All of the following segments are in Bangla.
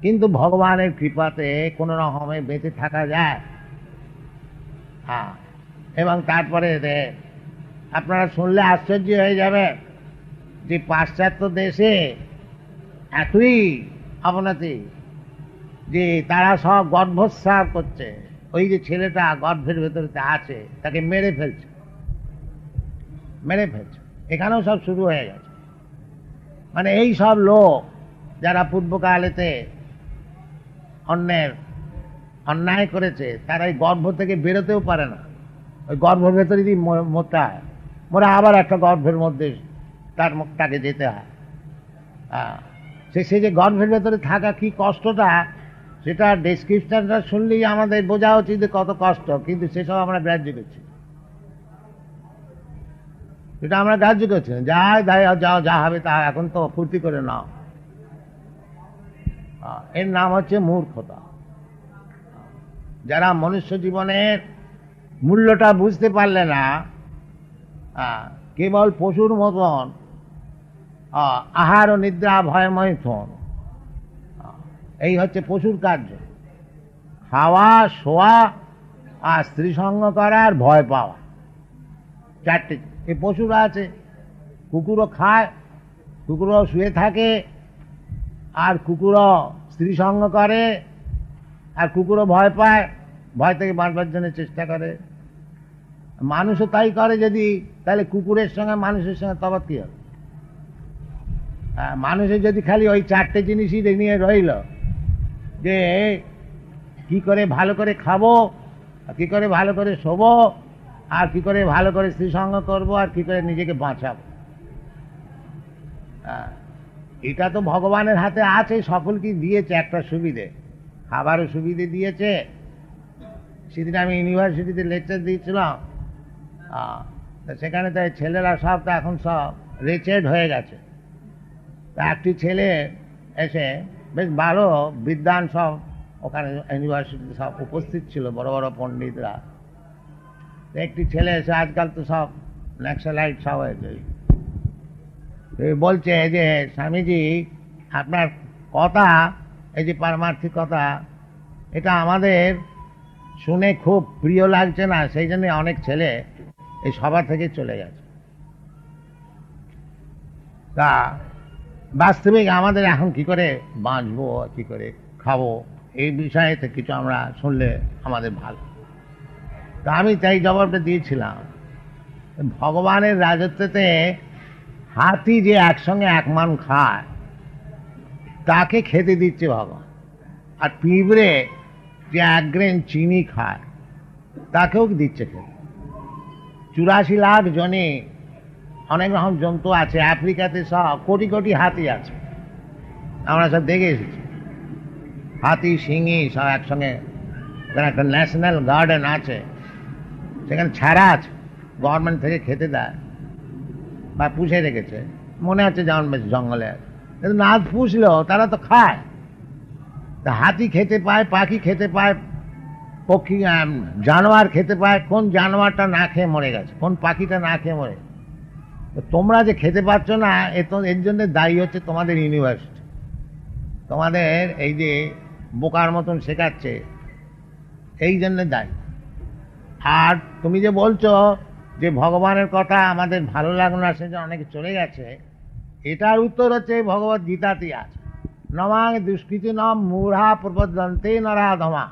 কিন্তু ভগবানের কৃপাতে কোনো রকমে বেঁচে থাকা যায়। হ্যাঁ, এবং তারপরে আপনারা শুনলে আশ্চর্য হয়ে যাবে যে পাশ্চাত্য দেশে এতই অবনতি যে তারা সব গর্ভস্রাব করছে। ওই যে ছেলেটা গর্ভের ভেতরে আছে তাকে মেরে ফেলছে। এখানেও সব শুরু হয়ে গেছে। মানে এই সব লোক যারা পূর্বকালেতে অন্যায় করেছে তারা এই গর্ভ থেকে বেরোতেও পারে না। ওই গর্ভের ভেতরে যদি মরে আবার একটা গর্ভের মধ্যে তাকে যেতে হয়। সে যে গর্ভের ভেতরে থাকা কি কষ্টটা, সেটা ডেসক্রিপশনটা শুনলেই আমাদের বোঝা উচিত যে কত কষ্ট। কিন্তু সেসব আমরা গ্রাহ্য করছি, এটা আমরা গ্রাহ্য করছি না। যাও যা হবে তা এখন তো ফুর্তি করে নাও। এর নাম হচ্ছে মূর্খতা। যারা মনুষ্য জীবনের মূল্যটা বুঝতে পারলে না, কেবল পশুর মতন আহার ও নিদ্রা ভয়ময় থন। এই হচ্ছে পশুর কার্য, খাওয়া, শোয়া আর স্ত্রী সঙ্গ করা আর ভয় পাওয়া, চারটে। এই পশুরা আছে, কুকুরও খায়, কুকুরও শুয়ে থাকে, আর কুকুরও স্ত্রী সঙ্গ করে, আর কুকুরও ভয় পায়, ভয় থেকে বাঁচবার জন্য চেষ্টা করে। মানুষও তাই করে। যদি তাহলে কুকুরের সঙ্গে মানুষের সঙ্গে তফাৎ কি হবে? মানুষের যদি খালি ওই চারটে জিনিসই নিয়ে রইল, যে কি করে ভালো করে খাবো, কি করে ভালো করে শোবো, আর কি করে ভালো করে স্ত্রী সঙ্গ করবো, আর কি করে নিজেকে বাঁচাবো, এটা তো ভগবানের হাতে আছে। সকলকে দিয়েছে একটা সুবিধে, খাবারও সুবিধে দিয়েছে। সেদিন আমি ইউনিভার্সিটিতে লেকচার দিয়েছিলাম, সেখানে তাই ছেলেরা সব তো এখন সব রিচেড হয়ে গেছে। তা একটি ছেলে এসে, বেশ ভালো বিদ্বান সব ওখানে ইউনিভার্সিটিতে সব উপস্থিত ছিল, বড় বড় পণ্ডিতরা। একটি ছেলে এসে, আজকাল তো সব ন্যাক্সালাইট সব হয়েছে, বলছে যে স্বামীজি আপনার কথা, এই যে পারমার্থিক কথা, এটা আমাদের শুনে খুব প্রিয় লাগছে না, সেই জন্য অনেক ছেলে এই সভা থেকে চলে গেছে। তা বাস্তবিক আমাদের এখন কি করে বাঁচবো, কি করে খাবো, এই বিষয়ে কিছু আমরা শুনলে আমাদের ভালো। তা আমি তাই জবাবটা দিয়েছিলাম, ভগবানের রাজত্বতে হাতি যে একসঙ্গে এক মান খায় তাকে খেতে দিচ্ছে ভগবান, আর পিঁপড়ে যে 1 গ্রেন চিনি খায় তাকেও দিচ্ছে খেতে। 84 লাখ জনে অনেক রকম জন্তু আছে। আফ্রিকাতে সব কোটি কোটি হাতি আছে, আমরা সব দেখে এসেছি। হাতি, সিংহী সব একসঙ্গে। এখানে একটা ন্যাশনাল গার্ডেন আছে, সেখানে ছাড়া আছে, গভর্নমেন্ট থেকে খেতে দেয় বা পুষে রেখেছে, মনে হচ্ছে যেমন বেশ জঙ্গলে আছে। কিন্তু না পুষলেও তারা তো খায়। তা হাতি খেতে পায়, পাখি খেতে পায়, পক্ষী জানোয়ার খেতে পায়। কোন জানোয়ারটা না খেয়ে মরে গেছে, কোন পাখিটা না খেয়ে মরে গেছে? তোমরা যে খেতে পাচ্ছ না, এর জন্য দায়ী হচ্ছে তোমাদের ইউনিভার্সিটি, তোমাদের এই যে বোকার মতন শেখাচ্ছে, এই জন্য দায়ী। আর তুমি যে বলছো যে ভগবানের কথা আমাদের ভালো লাগলো না, সেজন্য অনেকে চলে গেছে, এটার উত্তর হচ্ছে ভগবত গীতাতে আছে, নমাং দুষ্কৃতি নম মূঢ়া প্রবদন্তে নরাধমা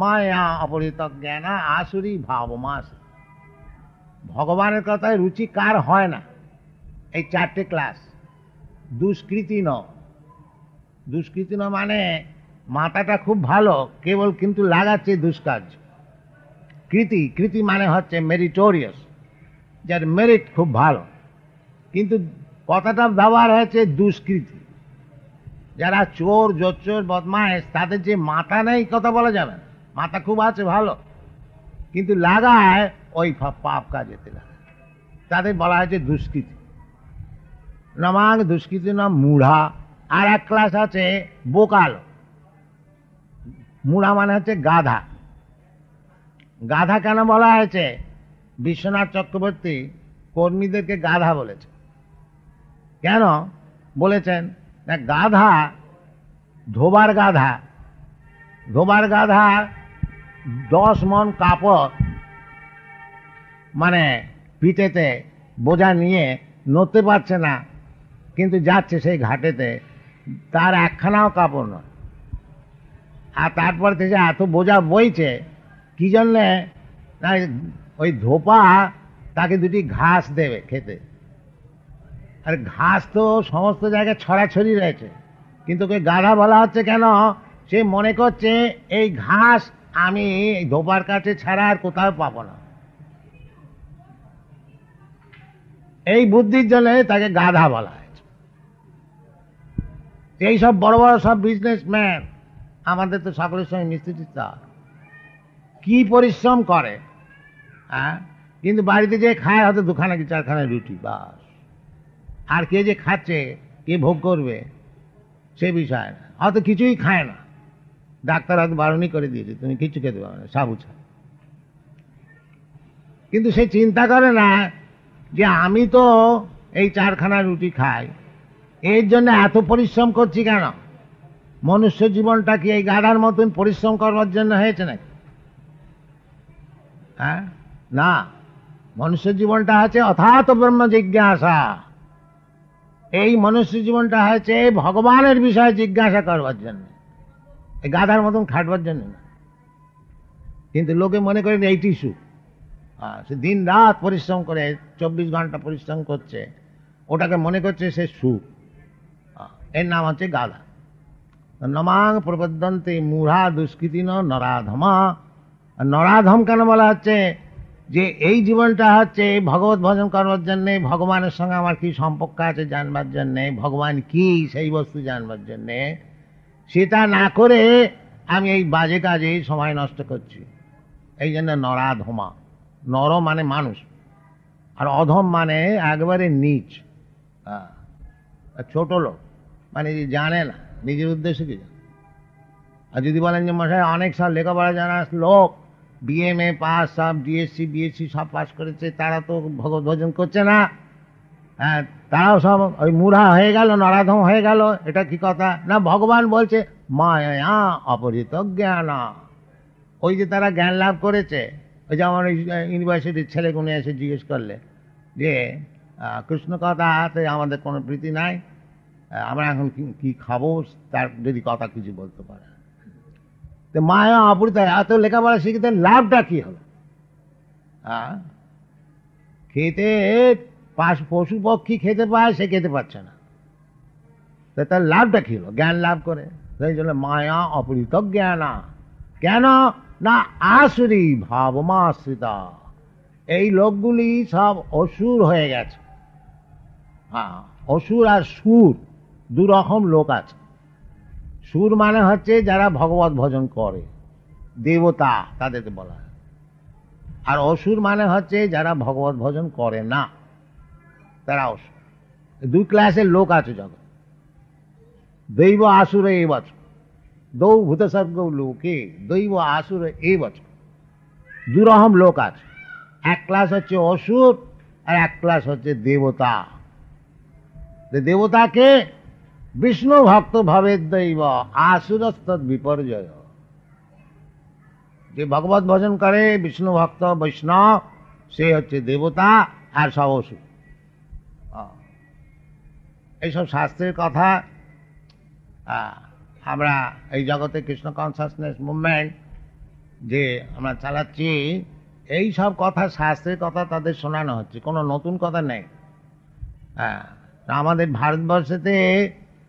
মায়া অপরিত জ্ঞানা আসুরি ভাবমাস। ভগবানের কথায় রুচি কার হয় না? এই 4টে ক্লাস। দুষ্কৃতি ন, দুষ্কৃতি ন মানে মাথাটা খুব ভালো, কেবল কিন্তু লাগাচ্ছে দুষ্কার্য। কৃতি, কৃতি মানে হচ্ছে মেরিটোরিয়াস, যার মেরিট খুব ভালো, কিন্তু কথাটা ব্যবহার হয়েছে দুষ্কৃতি। যারা চোর, জোচ্চোর, বদমাইশ, তাদের যে মাথা নেই কথা বলা যাবে না। মাথা খুব আছে ভালো, কিন্তু লাগায় ওই পাপ কাজেতে লাগায়, তাদের বলা হয়েছে দুষ্কৃতি। নমাং দুষ্কৃতি নাম মূঢ়া। আর এক ক্লাস আছে বোকালো। মূঢ়া মানে হচ্ছে গাধা। গাধা কেন বলা হয়েছে? বিশ্বনাথ চক্রবর্তী কর্মীদেরকে গাধা বলেছে। কেন বলেছেন? না, গাধা ধোবার গাধা, ধোবার গাধা 10 মণ কাপড় মানে পিঠেতে বোঝা নিয়ে নড়তে পারছে না, কিন্তু যাচ্ছে সেই ঘাটেতে, তার একখানাও কাপড় নয়। আর তারপর থেকে এত বোঝা বইছে কি জন্যে, না ওই ধোপা তাকে দুটি ঘাস দেবে খেতে। আর ঘাস তো সমস্ত জায়গায় ছড়াছড়ি রয়েছে, কিন্তু ওকে গাধা বলা হচ্ছে কেন? সে মনে করছে এই ঘাস আমি এই ধোপার কাছে ছাড়া আর কোথাও পাবো না। এই বুদ্ধির জন্য তাকে গাধা বলা হয়েছে। এই সব বড় বড় সব বিজনেসম্যান আমাদের তো সকলের সঙ্গে মিস্ত্রি কি পরিশ্রম করে, হ্যাঁ, কিন্তু বাড়িতে যে খায় হয়তো 2খানা কি 4খানা রুটি, বাস। আর কে যে খাচ্ছে, কে ভোগ করবে সে বিষয় না, হয়তো কিছুই খায় না, ডাক্তার হয়তো বারণই করে দিয়েছে তুমি কিছু খেতে পারবে না, সাবু ছা। কিন্তু সে চিন্তা করে না যে আমি তো এই 4খানা রুটি খাই, এর জন্য এত পরিশ্রম করছি কেন? মনুষ্য জীবনটা কি এই গাধার মতন পরিশ্রম করবার জন্য হয়েছে নাকি? হ্যাঁ, না, মনুষ্য জীবনটা আছে অথাত ব্রহ্ম জিজ্ঞাসা। এই মনুষ্য জীবনটা হয়েছে ভগবানের বিষয়ে জিজ্ঞাসা করবার জন্য, এই গাধার মতন খাটবার জন্য না। কিন্তু লোকে মনে করেন এইটি সুখ। সে দিন রাত পরিশ্রম করে 24 ঘন্টা পরিশ্রম করছে, ওটাকে মনে করছে সে সুখ। এর নাম হচ্ছে গাধা। নমাং প্রবদন্তে মূঢ়া দুষ্কৃতিন নরাধমা। নরাধম কেন বলা হচ্ছে? যে এই জীবনটা হচ্ছে ভগবত ভজন করবার জন্যে, ভগবানের সঙ্গে আমার কি সম্পর্ক আছে জানবার জন্যে, ভগবান কি সেই বস্তু জানবার জন্যে, সেটা না করে আমি এই বাজে কাজে সময় নষ্ট করছি। এই জন্য নরাধমা। নর মানে মানুষ, আর অধম মানে একবারে নিচ, ছোট লোক, মানে জানে না নিজের উদ্দেশ্য কি। আর যদি বলেন যে মশাই অনেক সব লেখাপড়া জানা লোক, বিএমএ পাস, সব ডিএসসি বিএসসি সব পাস করেছে, তারা তো ভগবত ভজন করছে না, হ্যাঁ, তারাও সব ওই মূঢ়া হয়ে গেল, নরাধম হয়ে গেল। এটা কি কথা? না, ভগবান বলছে মায়া অপরিত জ্ঞান। ওই যে তারা জ্ঞান লাভ করেছে, ওই যে আমার ইউনিভার্সিটির ছেলেগুলো এসে জিজ্ঞেস করলে যে কৃষ্ণ কথাতে আমাদের কোনো প্রীতি নাই, আমরা এখন কি খাবো, তার যদি কথা কিছু বলতে পারে। তো মায়া অপরিত, এত লেখাপড়া শিখতে লাভটা কি হলো? খেতে পশু পক্ষী খেতে পায়, সে খেতে পারছে না, তার লাভটা কি হলো? জ্ঞান লাভ করে। সেই জন্য মায়া অপরিত জ্ঞানা। কেন না? আসুরি ভাবমাশ্রিতা। এই লোকগুলি সব অসুর হয়ে গেছে। হ্যাঁ, অসুর আর সুর দুরকম লোক আছে। সুর মানে হচ্ছে যারা ভগবত ভজন করে, দেবতা, তাদেরকে বলা হয়। আর অসুর মানে হচ্ছে যারা ভগবত ভজন করে না, তারা অসুর। 2 ক্লাসের লোক আছে জগৎ। দৈব আসুর এই বছর, দৌ ভূতসর্গ লোকে দৈব আসুর এই বছর, 2 রকম লোক আছে। এক ক্লাস হচ্ছে অসুর, আর এক ক্লাস হচ্ছে দেবতা। দেবতাকে বিষ্ণু ভক্ত ভাবে দৈব, আসুরস্তৎ বিপর্যয়। যে ভগবত ভজন করে, বিষ্ণু ভক্ত বৈষ্ণব, সে হচ্ছে দেবতা, আর সব অসুর। এইসব শাস্ত্রের কথা আমরা এই জগতে কৃষ্ণ কনসাসনেস মুভমেন্ট যে আমরা চালাচ্ছি, এই সব কথা শাস্ত্রের কথা তাদের শোনানো হচ্ছে, কোনো নতুন কথা নেই। হ্যাঁ, আমাদের ভারতবর্ষেতে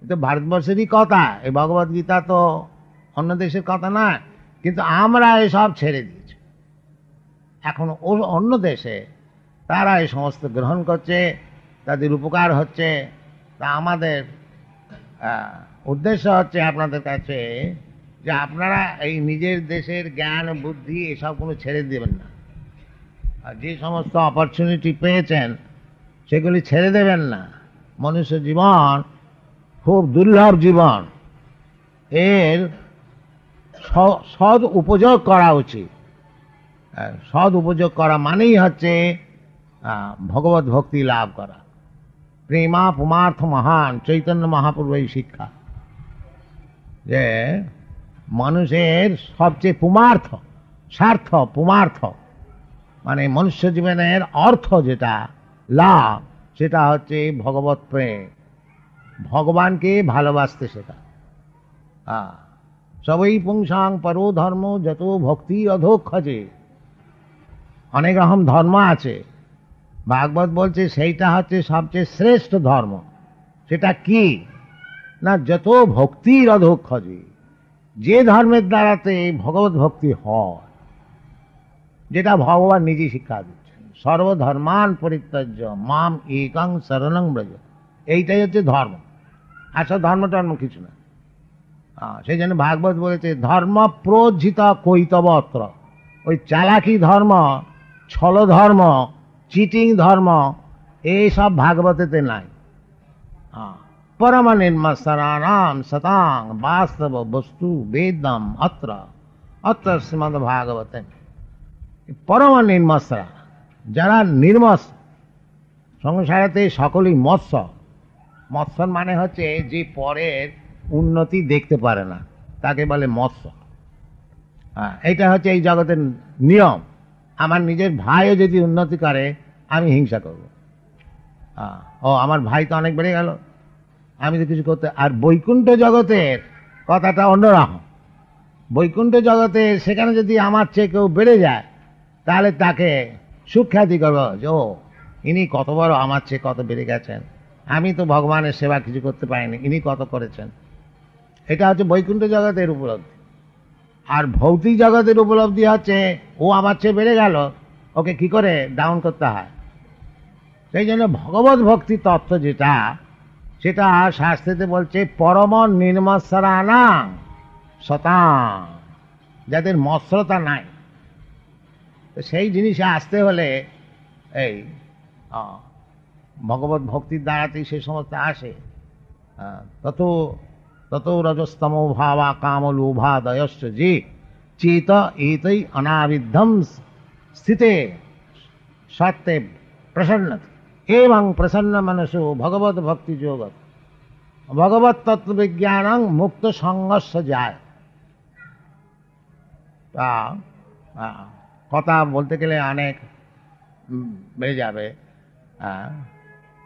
তো ভারতবর্ষেরই কথা, এই ভগবদ গীতা তো অন্য দেশের কথা না, কিন্তু আমরা এসব ছেড়ে দিয়েছি। এখন অন্য দেশে তারা এই সমস্ত গ্রহণ করছে, তাদের উপকার হচ্ছে। তা আমাদের উদ্দেশ্য হচ্ছে আপনাদের কাছে যে আপনারা এই নিজের দেশের জ্ঞান বুদ্ধি এসবগুলো ছেড়ে দেবেন না, আর যে সমস্ত অপরচুনিটি পেয়েছেন সেগুলি ছেড়ে দেবেন না। মনুষ্য জীবন খুব দুর্লভ জীবন, এর সদ উপযোগ করা উচিত। সদ উপযোগ করা মানেই হচ্ছে ভগবত ভক্তি লাভ করা। প্রেমা পুমার্থ মহান, চৈতন্য মহাপ্রভু এই শিক্ষা। যে মানুষের সবচেয়ে পুমার্থ স্বার্থ পুমার্থ মানে মনুষ্য জীবনের অর্থ যেটা লাভ সেটা হচ্ছে ভগবত প্রেম, ভগবানকে ভালোবাসতে শেখা। সবই পুংসাং পরো ধর্ম যত ভক্তি অধোক্ষজে। অনেক রকম ধর্ম আছে, ভাগবত বলছে সেইটা হচ্ছে সবচেয়ে শ্রেষ্ঠ ধর্ম। সেটা কি না, যত ভক্তির অধোক্ষজে, যে ধর্মের দ্বারাতে ভগবত ভক্তি হয়, যেটা ভগবান নিজে শিক্ষা দিচ্ছেন, সর্বধর্মান পরিত্যাজ্য মাম একং শরণং ব্রজ। এইটাই হচ্ছে ধর্ম, আসলে ধর্ম টর্ম কিছু না। সেই জন্য ভাগবত বলেছে ধর্ম প্রোজ্ঝিত কৈতবত্র। ওই চালাকি ধর্ম, ছল ধর্ম, চিটিং ধর্ম এইসব ভাগবতেতে নাই। পরম নির্মৎসরাণাম সতাং বাস্তব বস্তু বেদম অত্র অত্র শ্রীমদ্ ভাগবতে। পরম নির্মৎসরা, যারা নির্মৎস, সংসারেতে সকলেই মৎস্য। মৎস্য মানে হচ্ছে যে পরের উন্নতি দেখতে পারে না, তাকে বলে মৎস্য। এইটা হচ্ছে এই জগতের নিয়ম। আমার নিজের ভাইও যদি উন্নতি করে আমি হিংসা করব। ও আমার ভাই তো অনেক বেড়ে গেল, আমি তো কিছু করতে। আর বৈকুণ্ঠ জগতের কথাটা অন্যরকম। বৈকুণ্ঠ জগতে সেখানে যদি আমার চেয়ে কেউ বেড়ে যায় তাহলে তাকে সুখ্যাতি করবো যে ও ইনি কত বড়, আমার চেয়ে কত বেড়ে গেছেন, আমি তো ভগবানের সেবা কিছু করতে পারিনি, ইনি কত করেছেন। এটা হচ্ছে বৈকুণ্ঠ জগতের উপলব্ধি। আর ভৌতিক জগতের উপলব্ধি হচ্ছে ও আমার চেয়ে বেড়ে গেল, ওকে কি করে ডাউন করতে হয়। সেই জন্য ভগবত ভক্তি তত্ত্ব যেটা, সেটা শাস্ত্রেতে বলছে পরম নির্মৎসরাণাং সতাং, যাদের মৎসরতা নাই। তো সেই জিনিসে আসতে হলে এই ভগবত ভক্তির দ্বারাতেই সে সমস্ত আসে। তত তত রজস্তম ভাবা কাম লোভাদয়শ্চ যে চেত এতই অনাবিদ্ধম স্থিতে সত্যে প্রসন্ন এবং প্রসন্ন মনসো ভগবত ভক্তি যোগত ভগবত তত্ত্ববিজ্ঞানং মুক্ত সংঘর্ষ যায়। কথা বলতে গেলে অনেক বেড়ে যাবে।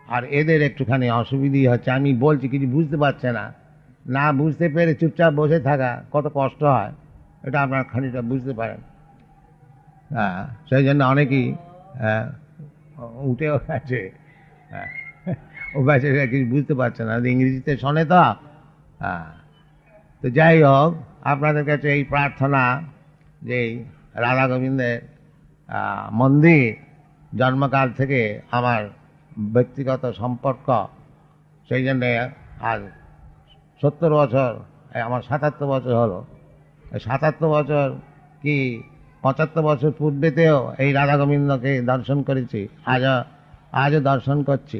আর এদের একটুখানি অসুবিধি হচ্ছে, আমি বলছি কিছু বুঝতে পারছে না, না বুঝতে পেরে চুপচাপ বসে থাকা কত কষ্ট হয়, এটা আপনার খানিকটা বুঝতে পারেন। সেই জন্য অনেকেই উঠেও গেছে, ও গেছে কিছু বুঝতে পারছে না, ইংরেজিতে শোনে তো। তো যাই হোক, আপনাদের কাছে এই প্রার্থনা যে রাধা গোবিন্দের মন্দির জন্মকাল থেকে আমার ব্যক্তিগত সম্পর্ক, সেই জন্যে আজ 70 বছর, আমার 77 বছর হলো। 77 বছর কি 75 বছর পূর্বেতেও এই রাধা গোবিন্দকে দর্শন করেছি, আজও দর্শন করছি।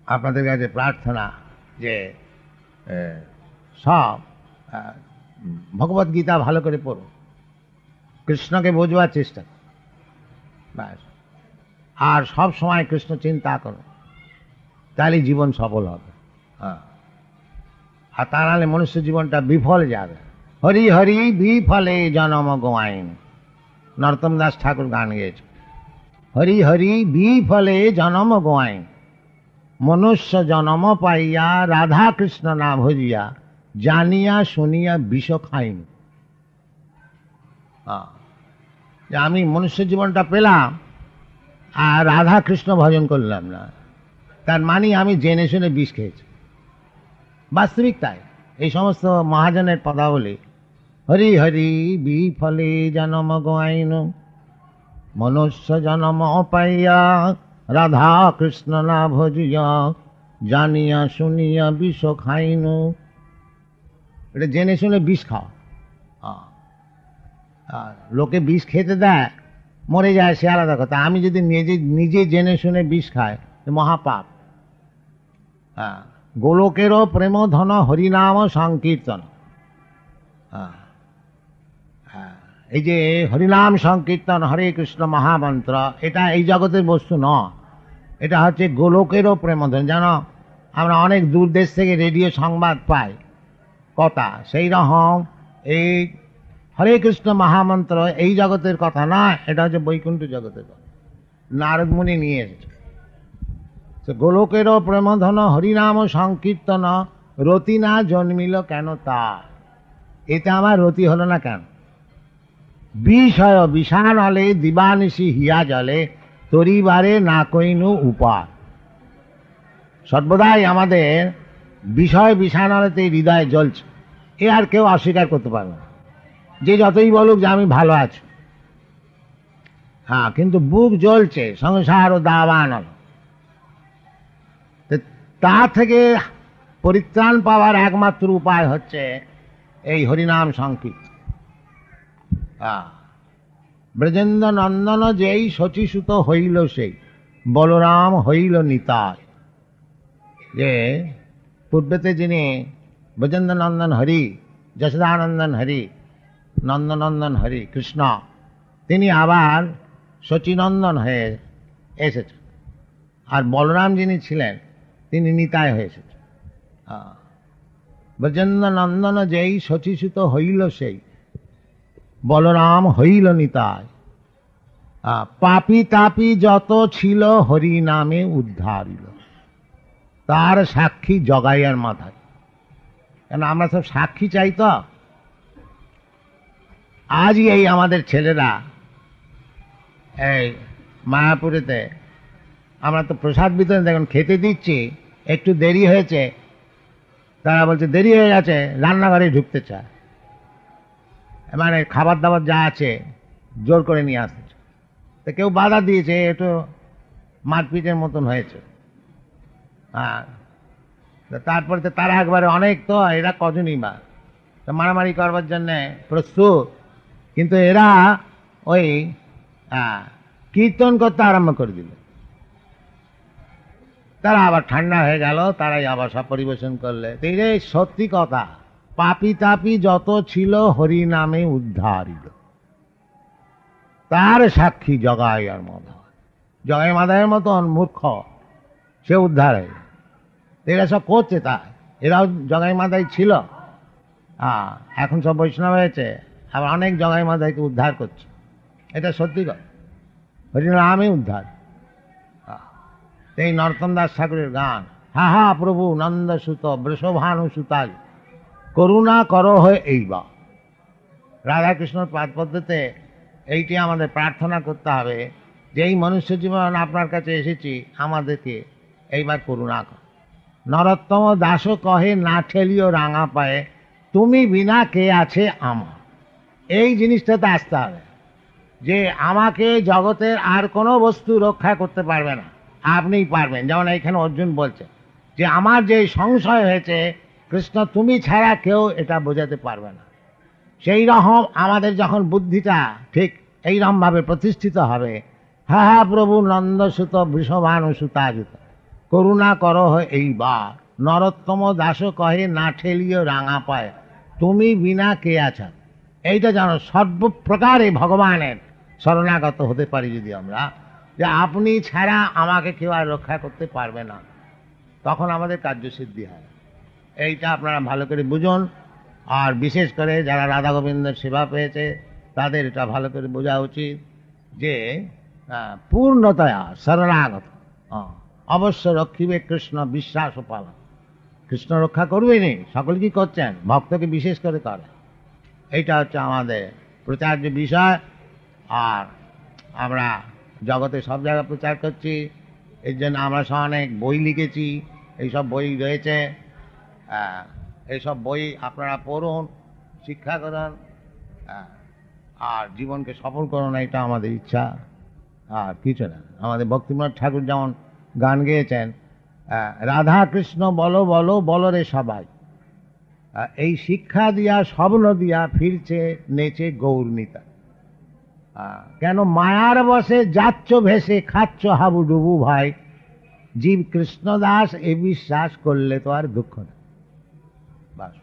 আপনাদের কাছে প্রার্থনা যে সব ভগবদ্গীতা ভালো করে পড়ুন, কৃষ্ণকে বোঝবার চেষ্টা করুন, ব্যাস। আর সব সময় কৃষ্ণ চিন্তা করুন, তাহলে জীবন সফল হবে। আর তা নাহলে মনুষ্য জীবনটা বিফলে যাবে। হরি হরি বিফলে জনম গোয়াইন, নরোত্তম দাস ঠাকুর গান গেয়েছে। হরি হরি বিফলে জনম গোয়াইন, মনুষ্য জনম পাইয়া রাধা কৃষ্ণ না ভজিয়া জানিয়া শুনিয়া বিষ খাইন। আমি মনুষ্য জীবনটা পেলাম আর রাধা কৃষ্ণ ভজন করলাম না, তার মানে আমি জেনে শুনে বিষ খেয়েছি। বাস্তবিক তাই। এই সমস্ত মহাজনের পদাবলী, হরি হরি বিফলে জনম গোয়াইন, মনুষ্য জনম পাইয়া রাধা কৃষ্ণ না ভজিয়া জানিয়া শুনিয়া বিষ খাইন। এটা জেনে শুনে বিষ খাও। লোকে বিষ খেতে দেয়, মরে যায়, সে আলাদা কথা। আমি যদি নিজে জেনে শুনে বিষ খাই, মহাপাপ। গোলকেরও প্রেম ধন হরিনাম সংকীর্তন। এই যে হরিনাম সংকীর্তন, হরে কৃষ্ণ মহামন্ত্র, এটা এই জগতের বস্তু নয়, এটা হচ্ছে গোলকেরও প্রেম ধন। জানো আমরা অনেক দূর দেশ থেকে রেডিও সংবাদ পাই কথা, সেই রকম এই হরে কৃষ্ণ মহামন্ত্র এই জগতের কথা না, এটা হচ্ছে বৈকুণ্ঠ জগতের কথা। নারদ মুনি নিয়ে এসেছে। গোলকেরও প্রেমধন হরিনাম সংকীর্তন, রতি না জন্মিল কেন তার? এতে আমার রতি হলো না কেন? বিষয় বিষান হলে দিবানিশি হিয়া জলে, তরিবারে না কইনু উপার। সর্বদাই আমাদের বিষয় বিষান হলেতে হৃদয় জ্বলছে, এ আর কেউ অস্বীকার করতে পারবে না। যে যতই বলুক যে আমি ভালো আছি, হ্যাঁ, কিন্তু বুক জ্বলছে, সংসার ও দাবান হলো। তা থেকে পরিত্রাণ পাওয়ার একমাত্র উপায় হচ্ছে এই হরিনাম সংকীর্তন। ব্রজেন্দ্র নন্দন যেই শচীসুত হইল সেই, বলরাম হইল নিতাই। যে পূর্বেতে যিনি ব্রজেন্দ্র নন্দন হরি, যশোদানন্দন হরি, নন্দনন্দন হরি কৃষ্ণ, তিনি আবার শচীনন্দন হয়ে এসেছেন। আর বলরাম যিনি ছিলেন তিনি নিতাই হয়ে এসেছেন। ব্রজেন্দ্র নন্দন যেই শচীসুত হইল সেই, বলরাম হইল নিতাই। পাপি তাপি যত ছিল হরি নামে উদ্ধারিল, তার সাক্ষী জগাইয়ার মাথায়। কেন আমরা সব সাক্ষী চাই তো। আজই এই আমাদের ছেলেরা এই মায়াপুরেতে আমরা তো প্রসাদ বিতরণ দেখুন খেতে দিচ্ছি, একটু দেরি হয়েছে, তারা বলছে দেরি হয়ে গেছে, রান্নাঘরে ঢুকতে চায়, মানে খাবার দাবার যা আছে জোর করে নিয়ে আসতে চায়। তো কেউ বাধা দিয়েছে, একটু মারপিটের মতন হয়েছে। হ্যাঁ, তারপরে তো তারা একবারে অনেক, তো এরা কজনই বা মারামারি করবার জন্যে প্রস্তুত, কিন্তু এরা ওই কীর্তন করতে আরম্ভ করে দিল। তারা আবার ঠান্ডা হয়ে গেল, তারাই আবার সব পরিবেশন করলে। এই সত্যি কথা, পাপি তাপি যত ছিল হরি নামে উদ্ধারিল, তার সাক্ষী জগাইয়ার মাধব। জগাই মাধবের মতন মূর্খ সে উদ্ধার হয়ে, এরা সব করছে তা, এরাও জগাই মাধাই ছিল। এখন সব বৈষ্ণব হয়েছে, আবার অনেক জগাই মাধাইকে উদ্ধার করছে। এটা সত্যি কথা, হরিনামে উদ্ধার। এই নরোত্তম দাস ঠাকুরের গান, হা হা প্রভু নন্দ সুত বৃষভানু সুতাজ, করুণা করো হয়ে এইবা। রাধাকৃষ্ণর পাদ পদ্ধতিতে এইটি আমাদের প্রার্থনা করতে হবে যে এই মনুষ্য জীবন আপনার কাছে এসেছি, আমাদেরকে এইবার করুণা কর। নরোত্তম দাসও কহে না ঠেলিও রাঙা পায়ে, তুমি বিনা কে আছে আমার। এই জিনিসটাতে আসতে হবে যে আমাকে জগতের আর কোনো বস্তু রক্ষা করতে পারবে না, আপনিই পারবেন। যেমন এইখানে অর্জুন বলছে যে আমার যে সংশয় হয়েছে, কৃষ্ণ তুমি ছাড়া কেউ এটা বোঝাতে পারবে না। সেই রকম আমাদের যখন বুদ্ধিটা ঠিক এইরকমভাবে প্রতিষ্ঠিত হবে, হা হা প্রভু নন্দসুত বৃষভানু সুতাযুত, করুণা করো এইবার। নরোত্তম দাসও কহে না ঠেলিও রাঙা পায়, তুমি বিনা কে আছো। এইটা যেন সর্বপ্রকারে ভগবানের শরণাগত হতে পারি যদি আমরা, যে আপনি ছাড়া আমাকে কেউ আর রক্ষা করতে পারবে না, তখন আমাদের কার্যসিদ্ধি হয়। এইটা আপনারা ভালো করে বুঝুন। আর বিশেষ করে যারা রাধা গোবিন্দের সেবা পেয়েছে তাদের এটা ভালো করে বোঝা উচিত যে পূর্ণতয়া শরণাগত অবশ্য রক্ষিবে কৃষ্ণ বিশ্বাস ও পালন। কৃষ্ণ রক্ষা করবেনি, সকল কি করছেন, ভক্তকে বিশেষ করে করে। এইটা হচ্ছে আমাদের প্রচার্য বিষয়। আর আমরা জগতে সব জায়গায় প্রচার করছি, এর জন্য আমরা সব অনেক বই লিখেছি, এইসব বই রয়েছে। এইসব বই আপনারা পড়ুন, শিক্ষা করুন, আর জীবনকে সফল করুন, এটা আমাদের ইচ্ছা। আর কিছু না। আমাদের ভক্তিনাথ ঠাকুর যেমন গান গেয়েছেন, রাধা কৃষ্ণ বলো বলো বলো রে সবাই, এই শিক্ষা দিয়া স্বপ্ন দিয়া ফিরছে নেচে গৌরনীতা। কেন মায়ার বসে যাচ্ছ ভেসে খাচ্ছ হাবুডুবু ভাই, জীব কৃষ্ণদাস এ বিশ্বাস করলে তো আর দুঃখ না। বাস,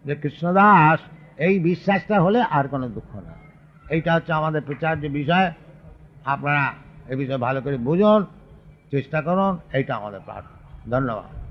যে কৃষ্ণদাস এই বিশ্বাসটা হলে আর কোনো দুঃখ না। এইটা হচ্ছে আমাদের প্রচার্য বিষয়। আপনারা এ বিষয়ে ভালো করে বুঝুন, চেষ্টা করুন, এইটা আমাদের প্রার্থনা। ধন্যবাদ।